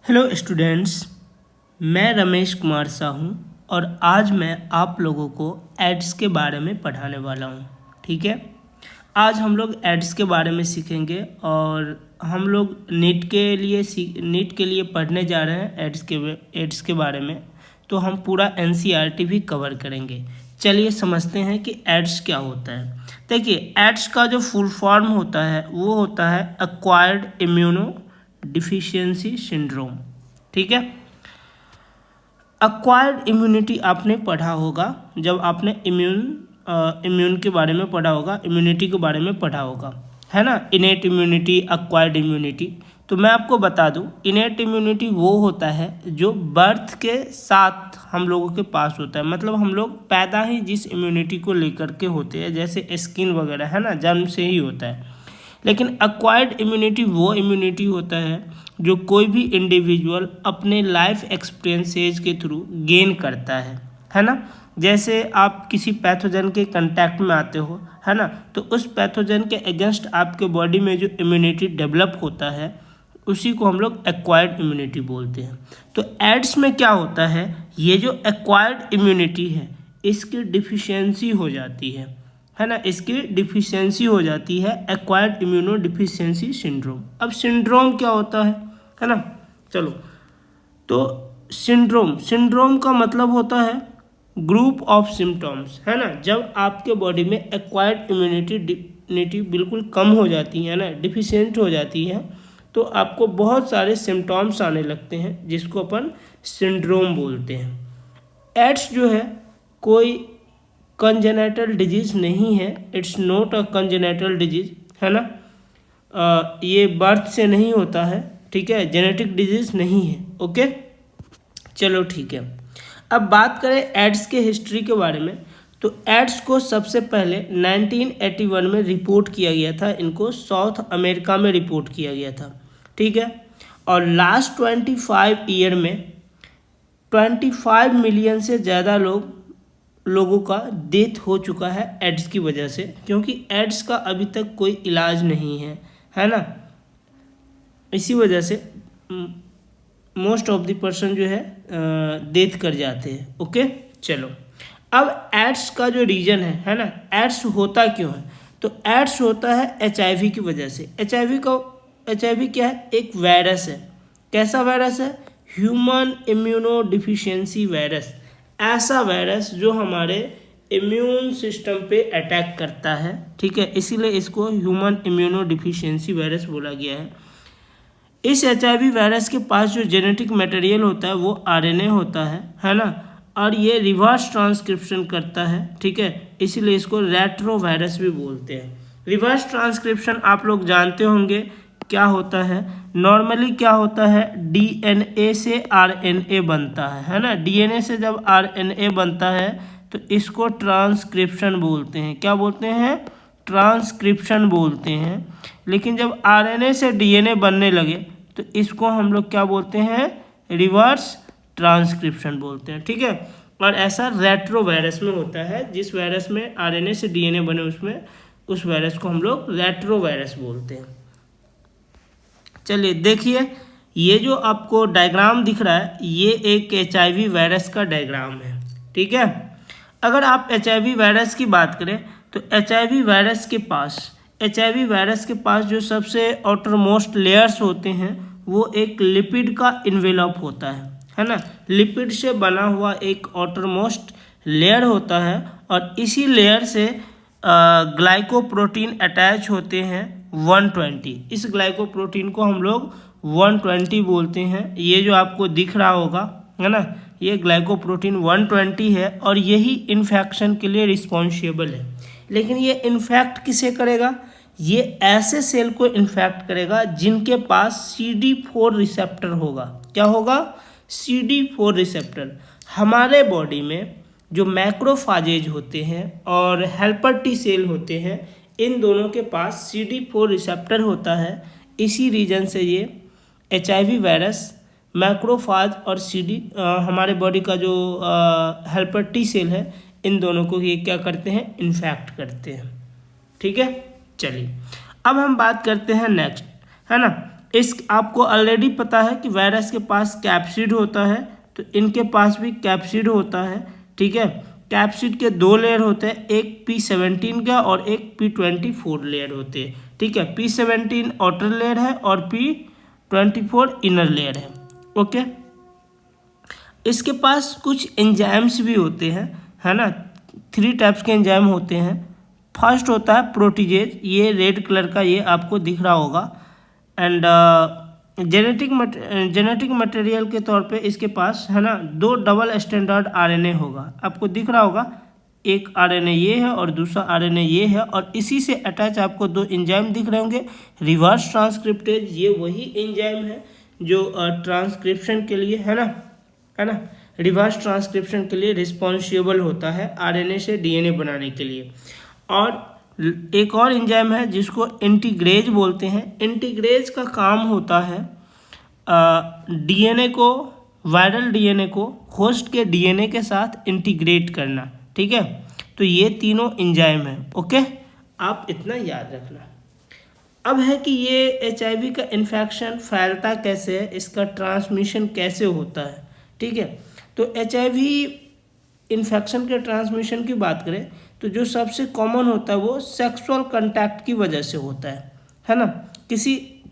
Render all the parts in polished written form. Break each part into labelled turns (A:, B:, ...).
A: Hello students, मैं रमेश कुमार साहू और आज मैं आप लोगों को एड्स के बारे में पढ़ाने वाला हूँ। ठीक है, आज हम लोग एड्स के बारे में सीखेंगे और हम लोग नीट के लिए पढ़ने जा रहे हैं एड्स के बारे में। तो हम पूरा एनसीईआरटी भी कवर करेंगे। चलिए समझते हैं कि एड्स क्या होता है। देखिए, एड्स का जो फुल फॉर्म होता है वो होता है एक्वायर्ड इम्यूनो डिफिशियंसी सिंड्रोम। ठीक है, एक्वायर्ड इम्यूनिटी आपने पढ़ा होगा जब आपने इम्यून के बारे में पढ़ा होगा, इम्यूनिटी के बारे में पढ़ा होगा, है ना। Innate immunity, acquired immunity. तो मैं आपको बता दूं, इनेट इम्यूनिटी वो होता है जो बर्थ के साथ हम लोगों के पास होता है। मतलब हम लोग पैदा ही जिस इम्यूनिटी को लेकर के होते हैं, जैसे स्किन वगैरह, है ना, जन्म से ही होता है। लेकिन एक्वायर्ड इम्यूनिटी वो इम्यूनिटी होता है जो कोई भी इंडिविजुअल अपने लाइफ एक्सपीरियंसेस के थ्रू गेन करता है ना। जैसे आप किसी पैथोजन के कांटेक्ट में आते हो, है ना, तो उस पैथोजन के अगेंस्ट आपके बॉडी में जो इम्यूनिटी डेवलप होता है उसी को हम लोग एक्वायर्ड इम्यूनिटी बोलते हैं। तो एड्स में क्या होता है, ये जो एक्वायर्ड इम्यूनिटी है इसकी डिफिशियंसी हो जाती है ना, इसकी डिफिशियंसी हो जाती है, एक्वायर्ड इम्यूनो डिफिशियंसी सिंड्रोम। अब सिंड्रोम क्या होता है ना। चलो, तो सिंड्रोम का मतलब होता है ग्रुप ऑफ सिम्टम्स, है ना। जब आपके बॉडी में एक्वायर्ड इम्यूनिटी बिल्कुल कम हो जाती है ना, डिफिशियंट हो जाती है, तो आपको बहुत सारे सिम्टम्स आने लगते हैं जिसको अपन सिंड्रोम बोलते हैं। एड्स जो है कोई कंजेनेटल डिजीज़ नहीं है, it's not a congenital disease, है ना। ये बर्थ से नहीं होता है, ठीक है, जेनेटिक डिजीज़ नहीं है। ओके, चलो ठीक है। अब बात करें एड्स के हिस्ट्री के बारे में, तो एड्स को सबसे पहले 1981 में रिपोर्ट किया गया था। इनको साउथ अमेरिका में रिपोर्ट किया गया था, ठीक है। और लास्ट 25 ईयर में 25 मिलियन से ज़्यादा लोगों का डेथ हो चुका है एड्स की वजह से, क्योंकि एड्स का अभी तक कोई इलाज नहीं है ना। इसी वजह से मोस्ट ऑफ द पर्सन जो है डेथ कर जाते हैं। ओके, चलो, अब एड्स का जो रीजन है ना, एड्स होता क्यों है, तो एड्स होता है HIV की वजह से। HIV क्या है, एक वायरस है। कैसा वायरस है, ह्यूमन इम्यूनो डिफिशियंसी वायरस। ऐसा वायरस जो हमारे इम्यून सिस्टम पे अटैक करता है, ठीक है, इसीलिए इसको ह्यूमन इम्यूनो डिफिशियंसी वायरस बोला गया है। इस HIV वायरस के पास जो जेनेटिक मटेरियल होता है वो RNA होता है ना, और ये रिवर्स ट्रांसक्रिप्शन करता है, ठीक है, इसीलिए इसको रेट्रो वायरस भी बोलते हैं। रिवर्स ट्रांसक्रिप्शन आप लोग जानते होंगे क्या होता है। नॉर्मली क्या होता है, DNA से RNA बनता है ना। DNA से जब RNA बनता है तो इसको ट्रांसक्रिप्शन बोलते हैं। क्या बोलते हैं, ट्रांसक्रिप्शन बोलते हैं। लेकिन जब RNA से DNA बनने लगे तो इसको हम लोग क्या बोलते हैं, रिवर्स ट्रांसक्रिप्शन बोलते हैं, ठीक है। और ऐसा रेट्रो वायरस में होता है, जिस वायरस में RNA से DNA बने उस वायरस को हम लोग रेट्रो वायरस बोलते हैं। चलिए देखिए, ये जो आपको डायग्राम दिख रहा है ये एक HIV वायरस का डायग्राम है, ठीक है। अगर आप HIV वायरस की बात करें तो HIV वायरस के पास जो सबसे आउटरमोस्ट लेयर्स होते हैं वो एक लिपिड का इन्वेलप होता है ना। लिपिड से बना हुआ एक आउटरमोस्ट लेयर होता है और इसी लेयर से ग्लाइकोप्रोटीन अटैच होते हैं 120। इस ग्लाइकोप्रोटीन को हम लोग 120 बोलते हैं। ये जो आपको दिख रहा होगा, है ना, ये ग्लाइकोप्रोटीन 120 है और यही इन्फेक्शन के लिए रिस्पॉन्सिबल है। लेकिन ये इन्फेक्ट किसे करेगा, ये ऐसे सेल को इन्फेक्ट करेगा जिनके पास CD4 रिसेप्टर होगा। क्या होगा, CD4 रिसेप्टर। हमारे बॉडी में जो मैक्रोफाजेज होते हैं और हेल्पर टी सेल होते हैं, इन दोनों के पास CD4 रिसेप्टर होता है। इसी रीजन से ये HIV वायरस मैक्रोफाज और हमारे बॉडी का जो हेल्पर टी सेल है, इन दोनों को ये क्या करते हैं, इन्फेक्ट करते हैं, ठीक है। चलिए अब हम बात करते हैं नेक्स्ट, है ना, इस आपको ऑलरेडी पता है कि वायरस के पास कैप्सिड होता है, तो इनके पास भी कैप्सिड होता है। ठीक है, कैप्सिड के 2 लेयर होते हैं, एक P17 का और एक P24 लेयर होते हैं। ठीक है, P17 आउटर लेयर है और P24 इनर लेयर है। ओके, इसके पास कुछ एंजाइम्स भी होते हैं, है ना। 3 टाइप्स के एंजाइम होते हैं। फर्स्ट होता है प्रोटीजेज, ये रेड कलर का, ये आपको दिख रहा होगा। एंड जेनेटिक मटेरियल के तौर पे इसके पास, है ना, 2 डबल स्टैंडर्ड आरएनए होगा, आपको दिख रहा होगा। एक आरएनए ये है और दूसरा आरएनए ये है, और इसी से अटैच आपको 2 एंजाइम दिख रहे होंगे। रिवर्स ट्रांसक्रिप्टेज, ये वही एंजाइम है जो ट्रांसक्रिप्शन के लिए, है ना, रिवर्स ट्रांसक्रिप्शन के लिए रिस्पॉन्सिबल होता है आरएनए से डीएनए बनाने के लिए। और एक और एंजाइम है जिसको इंटीग्रेज बोलते हैं। इंटीग्रेज का काम होता है डीएनए को, वायरल डीएनए को होस्ट के डीएनए के साथ इंटीग्रेट करना। ठीक है, तो ये तीनों एंजाइम है। ओके, आप इतना याद रखना। अब है कि ये एचआईवी का इन्फेक्शन फैलता कैसे है, इसका ट्रांसमिशन कैसे होता है। ठीक है, तो एचआईवी इन्फेक्शन के ट्रांसमिशन की बात करें तो जो सबसे कॉमन होता है वो सेक्सुअल कांटेक्ट की वजह से होता है ना।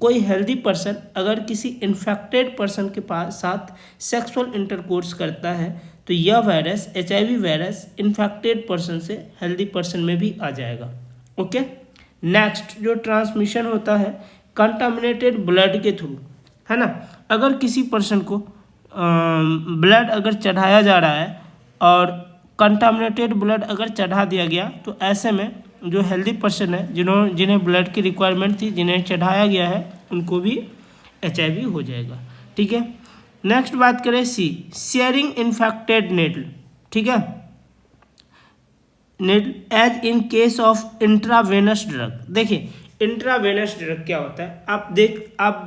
A: कोई हेल्दी पर्सन अगर किसी इन्फेक्टेड पर्सन के पास साथ सेक्सुअल इंटरकोर्स करता है तो यह virus, HIV virus, infected person से हेल्दी पर्सन में भी आ जाएगा। ओके, नेक्स्ट जो ट्रांसमिशन होता है कंटामिनेटेड ब्लड के थ्रू, है ना। अगर किसी पर्सन को ब्लड अगर चढ़ाया जा रहा है और कंटामिनेटेड ब्लड अगर चढ़ा दिया गया तो ऐसे में जो हेल्दी पर्सन है, जिन्हें ब्लड की रिक्वायरमेंट थी, जिन्हें चढ़ाया गया है, उनको भी एचआईवी हो जाएगा। ठीक है, नेक्स्ट बात करें शेयरिंग इन्फेक्टेड नेडल। ठीक है, needle as in case of intravenous drug. देखिए इंट्रावेनस ड्रग क्या होता है, आप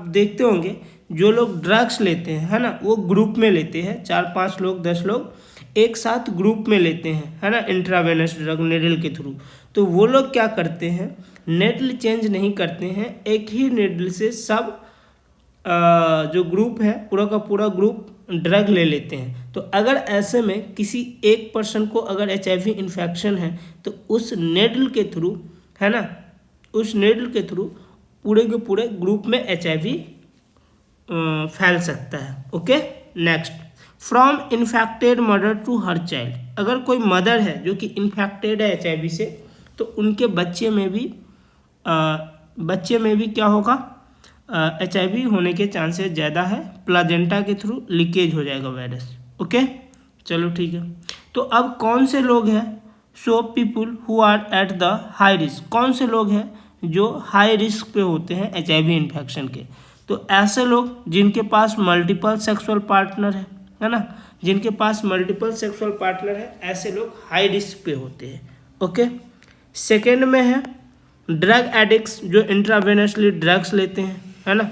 A: देखते होंगे जो लोग ड्रग्स लेते हैं, है ना, वो ग्रुप में लेते हैं, 4-5 लोग 10 लोग एक साथ ग्रुप में लेते हैं, है ना, इंट्रावेनस ड्रग नेडल के थ्रू। तो वो लोग क्या करते हैं, नेडल चेंज नहीं करते हैं, एक ही नेडल से सब जो ग्रुप है पूरा का पूरा ग्रुप ड्रग ले लेते हैं। तो अगर ऐसे में किसी एक पर्सन को अगर एचआईवी इन्फेक्शन है तो उस नेडल के थ्रू, है ना, उस नेडल के थ्रू पूरे के पूरे ग्रुप में एचआईवी फैल सकता है। Okay, next from infected mother to her child. अगर कोई मदर है जो कि इन्फेक्टेड है एचआईवी से तो उनके बच्चे में भी क्या होगा, एचआईवी होने के चांसेस ज़्यादा है, प्लाजेंटा के थ्रू लीकेज हो जाएगा वायरस। ओके, चलो ठीक है। तो अब कौन से लोग हैं, so people who are at the high risk. कौन से लोग हैं जो हाई रिस्क पे होते हैं एचआईवी इन्फेक्शन के, तो ऐसे लोग जिनके पास मल्टीपल सेक्सुअल पार्टनर है ना, जिनके पास मल्टीपल सेक्सुअल पार्टनर है, ऐसे लोग हाई रिस्क पे होते हैं। ओके, सेकेंड में है ड्रग एडिक्ट्स जो इंट्रावेनसली ड्रग्स लेते हैं, है ना।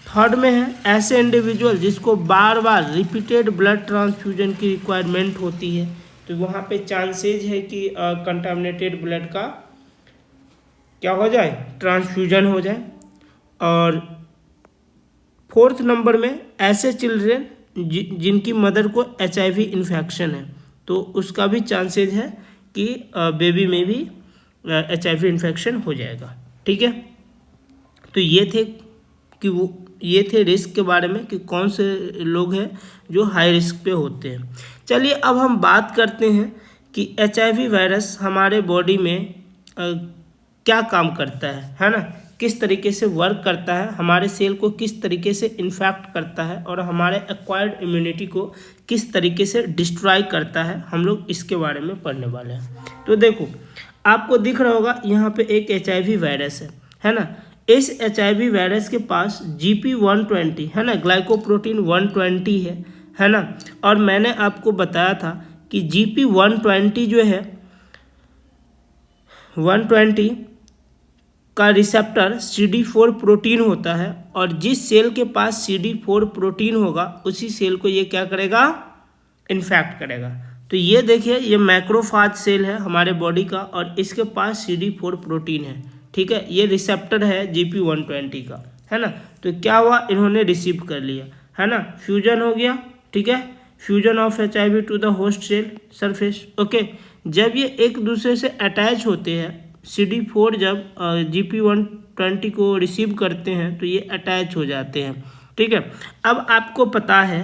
A: थर्ड में है ऐसे इंडिविजुअल जिसको बार बार रिपीटेड ब्लड ट्रांसफ्यूजन की रिक्वायरमेंट होती है, तो वहाँ पे चांसेज है कि कंटामिनेटेड ब्लड का क्या हो जाए, ट्रांसफ्यूजन हो जाए। और फोर्थ नंबर में ऐसे चिल्ड्रेन जिनकी मदर को एचआईवी इन्फेक्शन है, तो उसका भी चांसेज है कि बेबी में भी एचआईवी इन्फेक्शन हो जाएगा। ठीक है, तो ये थे रिस्क के बारे में कि कौन से लोग हैं जो हाई रिस्क पे होते हैं। चलिए अब हम बात करते हैं कि एचआईवी वायरस हमारे बॉडी में क्या काम करता है ना, किस तरीके से वर्क करता है, हमारे सेल को किस तरीके से इन्फेक्ट करता है और हमारे एक्वायर्ड इम्यूनिटी को किस तरीके से डिस्ट्रॉय करता है, हम लोग इसके बारे में पढ़ने वाले हैं। तो देखो आपको दिख रहा होगा यहाँ पे एक एचआईवी वायरस है ना। इस एचआईवी वायरस के पास GP120 है ना, ग्लाइकोप्रोटीन 120 है ना। और मैंने आपको बताया था कि GP120 जो है 120 का रिसेप्टर CD4 प्रोटीन होता है, और जिस सेल के पास CD4 प्रोटीन होगा उसी सेल को ये क्या करेगा, इन्फेक्ट करेगा। तो ये देखिए ये मैक्रोफाज सेल है हमारे बॉडी का और इसके पास CD4 प्रोटीन है। ठीक है, ये रिसेप्टर है GP120 का। है ना। तो क्या हुआ, इन्होंने रिसीव कर लिया, है ना, फ्यूजन हो गया, ठीक है, fusion of HIV to the host cell surface. Okay, जब ये एक दूसरे से अटैच होते हैं, CD4 जब GP120 को रिसीव करते हैं तो ये अटैच हो जाते हैं, ठीक है। अब आपको पता है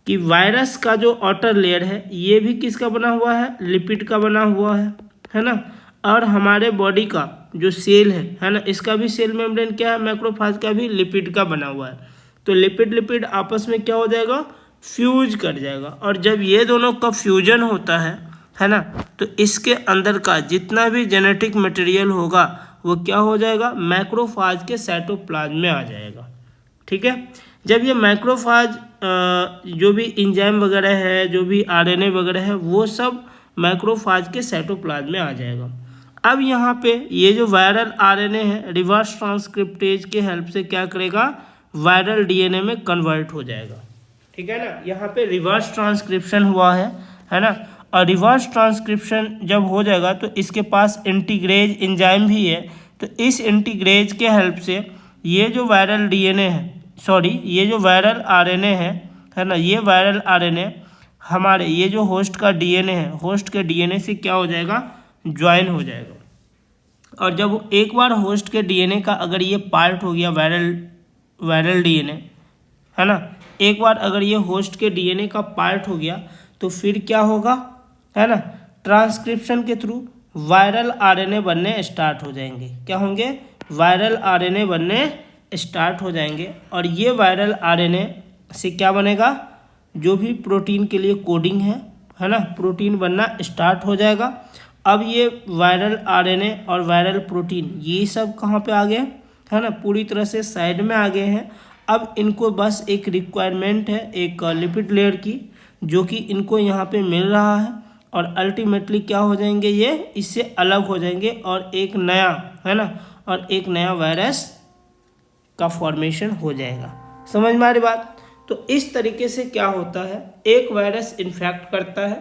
A: कि वायरस का जो आउटर लेयर है ये भी किसका बना हुआ है, लिपिड का बना हुआ है ना। और हमारे बॉडी का जो सेल है ना, इसका भी सेल मेम्ब्रेन क्या है, मैक्रोफाज का भी लिपिड का बना हुआ है। तो लिपिड आपस में क्या हो जाएगा, फ्यूज कर जाएगा। और जब ये दोनों का फ्यूजन होता है ना, तो इसके अंदर का जितना भी जेनेटिक मटेरियल होगा वो क्या हो जाएगा, मैक्रोफाज के साइटोप्लाज्म में आ जाएगा, ठीक है। जब ये मैक्रोफाज जो भी एंजाइम वगैरह है, जो भी RNA वगैरह है, वो सब मैक्रोफाज के साइटोप्लाज्म में आ जाएगा। अब यहाँ पे ये जो वायरल RNA है रिवर्स ट्रांसक्रिप्टेज के हेल्प से क्या करेगा, वायरल DNA में कन्वर्ट हो जाएगा, ठीक है ना। यहाँ पे रिवर्स ट्रांसक्रिप्शन हुआ है ना। और रिवर्स ट्रांसक्रिप्शन जब हो जाएगा तो इसके पास इंटीग्रेज एंजाइम भी है। तो इस इंटीग्रेज के हेल्प से ये जो वायरल DNA है, ये जो वायरल RNA है ना, ये वायरल RNA हमारे ये जो होस्ट का DNA है, होस्ट के DNA से क्या हो जाएगा, ज्वाइन हो जाएगा। और जब एक बार होस्ट के DNA का अगर ये पार्ट हो गया वायरल DNA, है ना, एक बार अगर ये होस्ट के DNA का पार्ट हो गया तो फिर क्या होगा, है ना, ट्रांसक्रिप्शन के थ्रू वायरल RNA बनने स्टार्ट हो जाएंगे। क्या होंगे, वायरल RNA बनने स्टार्ट हो जाएंगे। और ये वायरल RNA से क्या बनेगा, जो भी प्रोटीन के लिए कोडिंग है ना, प्रोटीन बनना स्टार्ट हो जाएगा। अब ये वायरल RNA और वायरल प्रोटीन ये सब कहाँ पे आ गए, है ना, पूरी तरह से साइड में आ गए हैं। अब इनको बस एक रिक्वायरमेंट है एक लिपिड लेयर की, जो कि इनको यहाँ पे मिल रहा है। और अल्टीमेटली क्या हो जाएंगे, ये इससे अलग हो जाएंगे और एक नया, है ना, और एक नया वायरस का फॉर्मेशन हो जाएगा। समझ में आ रही बात। तो इस तरीके से क्या होता है, एक वायरस इन्फेक्ट करता है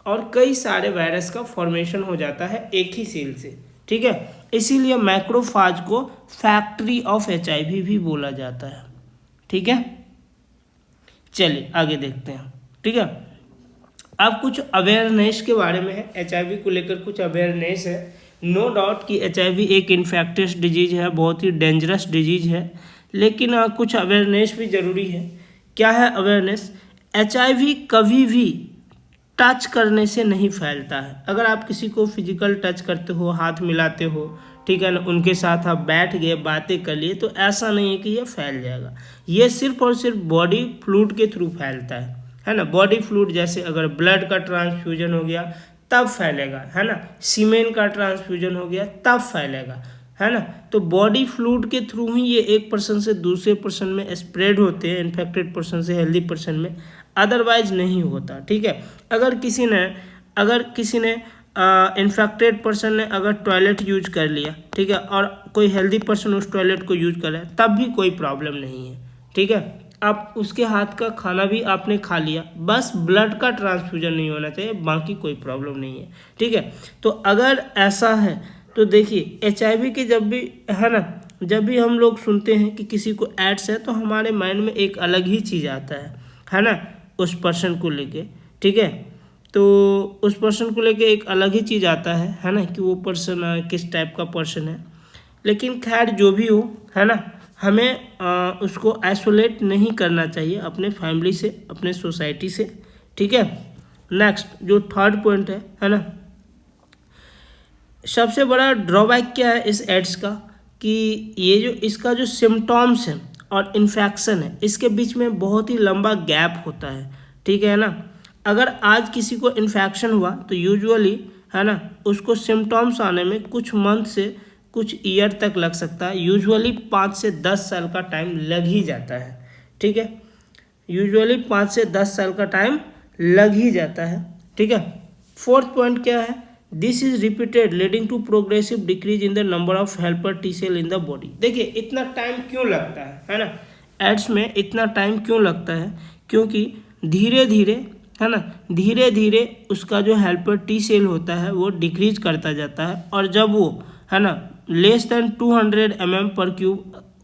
A: और कई सारे वायरस का फॉर्मेशन हो जाता है एक ही सेल से, ठीक है। इसीलिए मैक्रोफाज को फैक्ट्री ऑफ HIV भी बोला जाता है, ठीक है। चलिए आगे देखते हैं, ठीक है। अब कुछ अवेयरनेस के बारे में है, HIV को लेकर कुछ अवेयरनेस है। नो डाउट कि HIV एक इन्फेक्टियस डिजीज है, बहुत ही डेंजरस डिजीज है, लेकिन कुछ अवेयरनेस भी ज़रूरी है। क्या है अवेयरनेस, HIV कभी भी टच करने से नहीं फैलता है। अगर आप किसी को फिजिकल टच करते हो, हाथ मिलाते हो, ठीक है ना, उनके साथ आप बैठ गए, बातें कर लिए, तो ऐसा नहीं है कि ये फैल जाएगा। ये सिर्फ और सिर्फ बॉडी फ्लूइड के थ्रू फैलता है ना। बॉडी फ्लूइड जैसे अगर ब्लड का ट्रांसफ्यूजन हो गया तब फैलेगा, है ना, सीमेन का ट्रांसफ्यूजन हो गया तब फैलेगा, है ना। तो बॉडी फ्लूइड के थ्रू ही ये एक पर्सन से दूसरे पर्सन में स्प्रेड होते हैं, इन्फेक्टेड पर्सन से हेल्दी पर्सन में, अदरवाइज नहीं होता, ठीक है। अगर किसी ने इन्फेक्टेड पर्सन ने अगर टॉयलेट यूज कर लिया, ठीक है, और कोई हेल्दी पर्सन उस टॉयलेट को यूज कर रहा है, तब भी कोई प्रॉब्लम नहीं है, ठीक है। आप उसके हाथ का खाना भी आपने खा लिया, बस ब्लड का ट्रांसफ्यूजन नहीं होना चाहिए, बाकी कोई प्रॉब्लम नहीं है, ठीक है। तो अगर ऐसा है तो देखिए HIV के जब भी, है ना, जब भी हम लोग सुनते हैं कि किसी को एड्स है, तो हमारे माइंड में एक अलग ही चीज़ आता है ना, उस पर्सन को लेके, ठीक है। तो उस पर्सन को लेके एक अलग ही चीज़ आता है ना, कि वो पर्सन किस टाइप का पर्सन है। लेकिन खैर जो भी हो, है ना, हमें उसको आइसोलेट नहीं करना चाहिए अपने फैमिली से, अपने सोसाइटी से, ठीक है। नेक्स्ट जो थर्ड पॉइंट है ना, सबसे बड़ा ड्रॉबैक क्या है इस एड्स का, कि ये जो इसका जो सिम्टॉम्स है और इन्फेक्शन है, इसके बीच में बहुत ही लंबा गैप होता है, ठीक है ना। अगर आज किसी को इन्फेक्शन हुआ तो यूजुअली, है ना, उसको सिम्टॉम्स आने में कुछ मंथ से कुछ ईयर तक लग सकता है। यूजुअली 5 से 10 साल का टाइम लग ही जाता है, ठीक है। यूजुअली 5 से 10 साल का टाइम लग ही जाता है, ठीक है। फोर्थ पॉइंट क्या है, this is repeated leading to progressive decrease in the number of helper T cell in the body. देखिए इतना टाइम क्यों लगता है ना, एड्स में इतना टाइम क्यों लगता है, क्योंकि धीरे धीरे, है ना, धीरे धीरे उसका जो हेल्पर T सेल होता है वो डिक्रीज करता जाता है। और जब वो, है ना, लेस देन 200 mm/³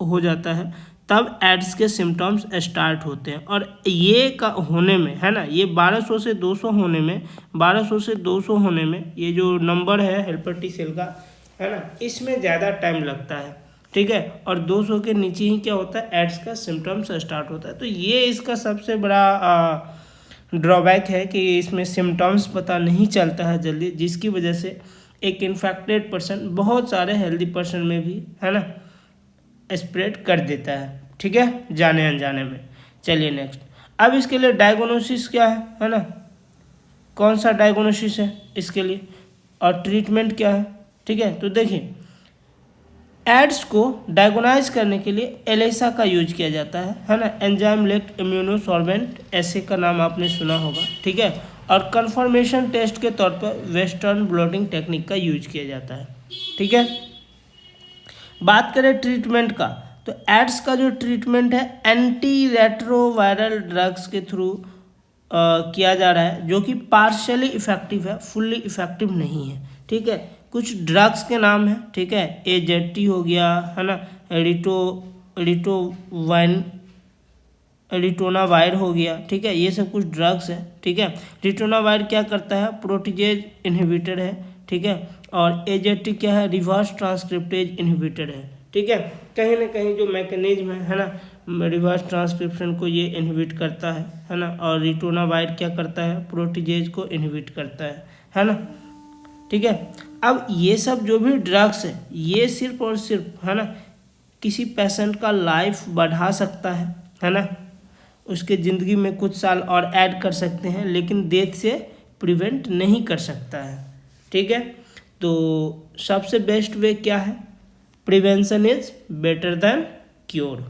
A: हो जाता है तब एड्स के सिम्टम्स स्टार्ट होते हैं। और ये का होने में है ना, ये 1200 से 200 होने में, 1200 से 200 होने में ये जो नंबर है हेल्पर टी सेल का, है ना, इसमें ज़्यादा टाइम लगता है, ठीक है। और 200 के नीचे ही क्या होता है, एड्स का सिम्टम्स स्टार्ट होता है। तो ये इसका सबसे बड़ा ड्रॉबैक है कि इसमें सिम्टम्स पता नहीं चलता है जल्दी, जिसकी वजह से एक इन्फेक्टेड पर्सन बहुत सारे हेल्दी पर्सन में भी, है ना, स्प्रेड कर देता है, ठीक है, जाने अनजाने में। चलिए नेक्स्ट, अब इसके लिए डायग्नोसिस क्या है ना, कौन सा डायग्नोसिस है इसके लिए और ट्रीटमेंट क्या है, ठीक है। तो देखिए, एड्स को डायग्नोज करने के लिए एलिसा का यूज किया जाता है ना, एंजाइम लिंक्ड इम्यूनोसॉल्वेंट, ऐसे का नाम आपने सुना होगा, ठीक है। और कंफर्मेशन टेस्ट के तौर पर वेस्टर्न ब्लॉटिंग टेक्निक का यूज किया जाता है, ठीक है। बात करें ट्रीटमेंट का, तो एड्स का जो ट्रीटमेंट है एंटी रेट्रोवायरल ड्रग्स के थ्रू किया जा रहा है, जो कि पार्शियली इफेक्टिव है, फुल्ली इफेक्टिव नहीं है, ठीक है। कुछ ड्रग्स के नाम है, ठीक है, AZT हो गया, है ना, रिटोनावायर हो गया, ठीक है, ये सब कुछ ड्रग्स है, ठीक है। रिटोनावायर क्या करता है, प्रोटीजेज इनहिबिटर है, ठीक है। और AZT क्या है, रिवर्स ट्रांसक्रिप्टेज इनहिबिटर है, ठीक है। कहीं ना कहीं जो मैकेनिज्म है ना, रिवर्स ट्रांसक्रिप्शन को ये इनहिबिट करता है ना। और रिटोनावायर क्या करता है, प्रोटीजेज को इनहिबिट करता है ना, ठीक है। अब ये सब जो भी ड्रग्स है, ये सिर्फ और सिर्फ, है ना, किसी पेशेंट का लाइफ बढ़ा सकता है ना, उसके ज़िंदगी में कुछ साल और ऐड कर सकते हैं, लेकिन डेथ से प्रिवेंट नहीं कर सकता है, ठीक है। तो सबसे बेस्ट वे क्या है, prevention is better than cure.